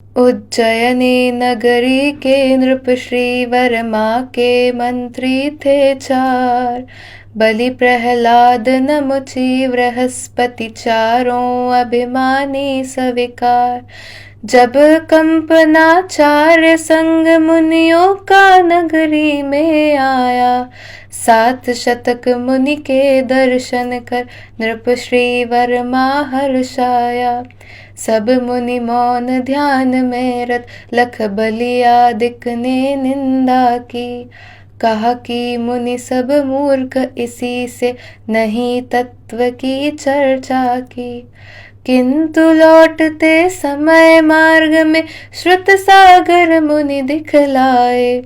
उज्जयिनी नगरी के नृप श्री वर्मा के मंत्री थे चार। बलि प्रहलाद नमुचि बृहस्पति चारों अभिमानी सविकार। जब कंपनाचार्य संग मुनियों का नगरी में आया, 7 शतक मुनि के दर्शन कर नृप श्री वर्मा हर्षाया। सब मुनि मौन ध्यान में रत, लख बलियादिक ने निंदा की। कहा कि मुनि सब मूर्ख, इसी से नहीं तत्व की चर्चा की। किंतु लौटते समय मार्ग में श्रुत सागर मुनि दिखलाए।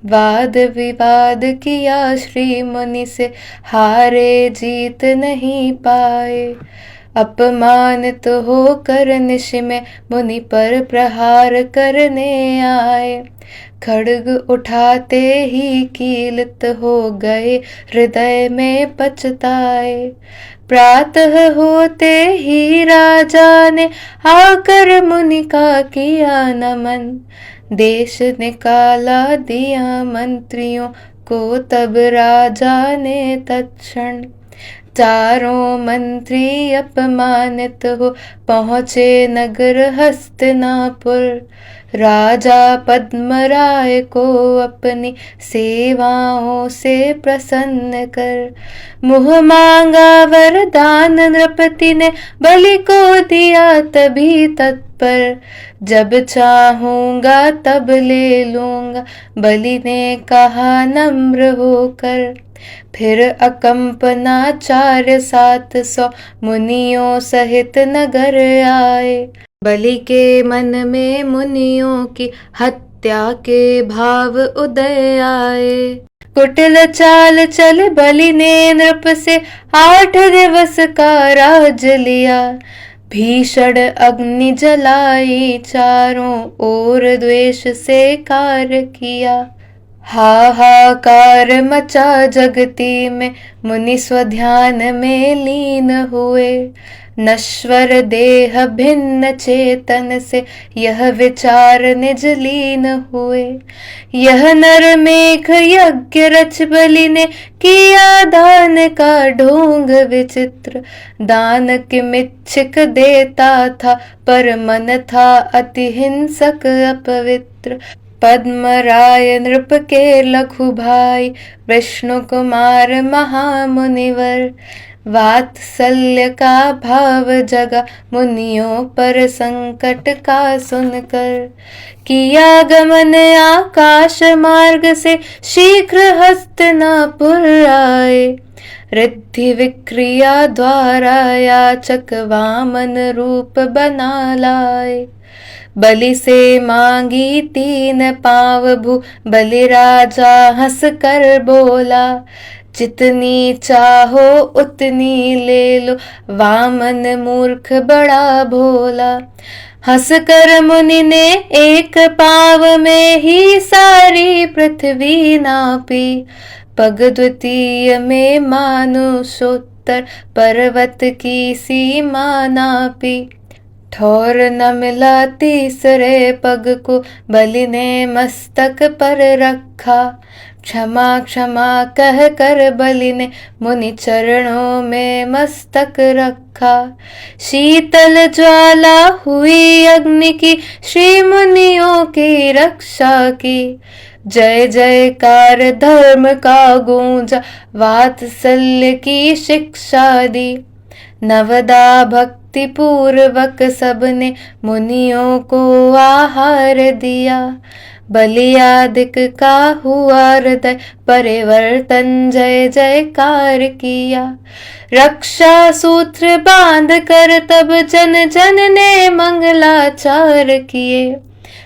वाद विवाद किया श्री मुनि से, हारे जीत नहीं पाए। अपमानित होकर निश में मुनि पर प्रहार करने आए। खड्ग उठाते ही कीलित हो गए, हृदय में पछताए। प्रातः होते ही राजा ने आकर मुनि का किया नमन। देश निकाला दिया मंत्रियों को तब राजा ने तत्क्षण। चारों मंत्री अपमानित हो पहुँचे नगर हस्तिनापुर। राजा पद्मराय को अपनी सेवाओं से प्रसन्न कर, मुँह मांगा वरदान नृपति ने बलि को दिया तभी तत्पर। जब चाहूंगा तब ले लूंगा, बलि ने कहा नम्र होकर। फिर अकंपनाचार्य 700 मुनियों सहित नगर आए। बलि के मन में मुनियों की हत्या के भाव उदय आए। कुटिल चाल चल बलि ने नृप से 8 दिवस का राज लिया। भीषण अग्नि जलाई चारों ओर द्वेष से कार्य किया। हाहाकार मचा जगती में मुनि स्वध्यान में लीन हुए। नश्वर देह भिन्न चेतन से यह विचार निज लीन हुए। यह नर मेघ यज्ञ रच बलि ने किया दान का ढोंग विचित्र। दान किमिच्छिक देता था, पर मन था अति हिंसक अपवित्र। पद्मराय नृप के लखु भाई, विष्णु कुमार महामुनिवर। वात्सल्य का भाव जगा मुनियों पर संकट का सुनकर। किया गमन आकाश मार्ग से शीघ्र हस्तिनापुर आए। रिद्धि विक्रिया द्वारा याचक वामन रूप बना लाए। बलि से मांगी 3 पाँव भू, बलि राजा हंस कर बोला। जितनी चाहो उतनी ले लो, वामन मूर्ख बड़ा भोला। हंस कर मुनि ने 1 पाँव में ही सारी पृथ्वी नापी। पग द्वितीय में मानुषोत्तर पर्वत की सीमा नापी। ठौर न मिला तीसरे पग को, बलि ने मस्तक पर रखा। क्षमा क्षमा कह कर बलि ने मुनि चरणों में मस्तक रखा। शीतल ज्वाला हुई अग्नि की, श्री मुनियों की रक्षा की। जय जयकार धर्म का गूंजा, वात्सल्य की शिक्षा दी। नवदा भक्ति पूर्वक सबने मुनियों को आहार दिया। बलियादिक का हुआ हृदय परिवर्तन, जय जयकार किया। रक्षा सूत्र बांध कर तब जन जन ने मंगलाचार किए।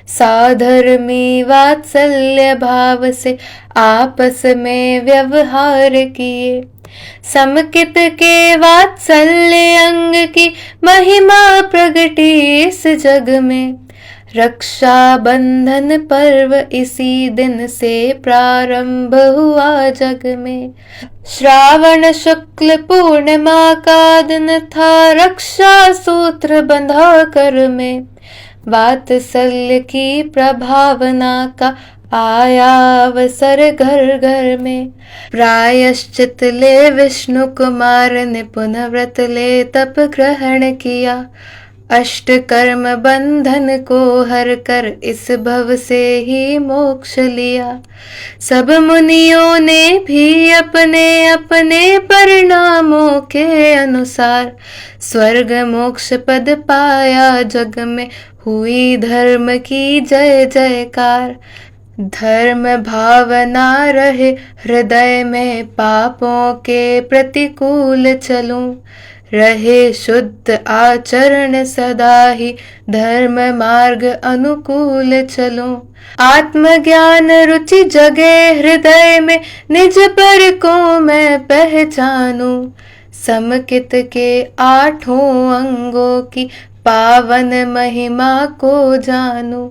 साधर्मी वात्सल्य भाव से आपस में व्यवहार किए। समकित के वात्सल्य अंग की महिमा प्रगटी इस जग में। रक्षा बंधन पर्व इसी दिन से प्रारंभ हुआ जग में। श्रावण शुक्ल पूर्णिमा का दिन था, रक्षा सूत्र बंधा कर में। वात्सल्य की प्रभावना का आया अवसर घर घर में। प्रायश्चित ले विष्णु कुमार ने पुनः व्रत ले तप ग्रहण किया। अष्ट कर्म बंधन को हर कर इस भव से ही मोक्ष लिया। सब मुनियों ने भी अपने अपने परिणामों के अनुसार स्वर्ग मोक्ष पद पाया। जग में हुई धर्म की जय जयकार। धर्म भावना रहे हृदय में, पापों के प्रतिकूल चलूं। रहे शुद्ध आचरण सदा ही, धर्म मार्ग अनुकूल चलूं। आत्मज्ञान रुचि जगे हृदय में, निज पर को मैं पहचानूं। समकित के आठों अंगों की पावन महिमा को जानूं।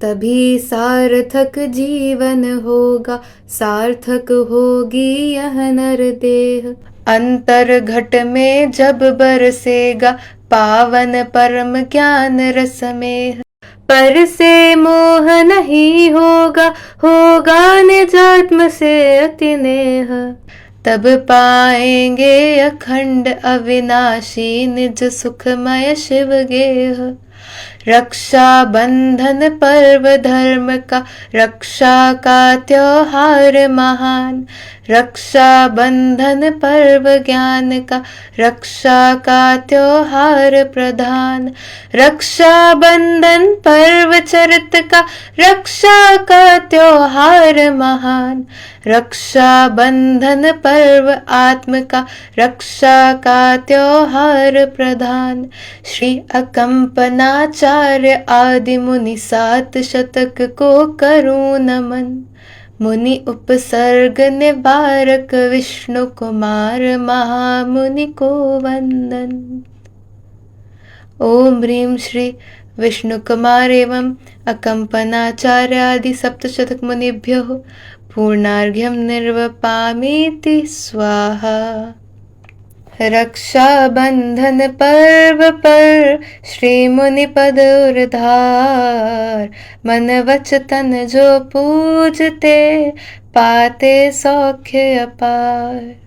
तभी सार्थक जीवन होगा, सार्थक होगी यह नर देह। अंतर घट में जब बरसेगा, पावन परम ज्ञान रस में। पर से मोह नहीं होगा, होगा निजात्म से अति नेह। तब पाएंगे अखंड अविनाशी, निज सुखमय शिव गेह। रक्षा बंधन पर्व धर्म का, रक्षा का त्योहार महान। रक्षा बंधन पर्व ज्ञान का, रक्षा का त्योहार प्रधान। रक्षा बंधन पर्व चरित का, रक्षा का त्योहार महान। रक्षा बंधन पर्व आत्म का, रक्षा का त्योहार प्रधान। श्री अकंपनाचार्य आदि मुनि 7 शतक को करूं नमन। मुनि उपसर्ग निवारक, विष्णु कुमार महामुनि को वंदन। ओम ह्रीं श्री विष्णु कुमार एवं अकंपनाचार्य आदि 7 शतक मुनिभ्यो पूर्णार्घ्यं निर्वपामीति स्वाहा। रक्षा बंधन पर्व पर श्री मुनि पद उर्धार। मन वच तन जो पूजते, पाते सौख्य अपार।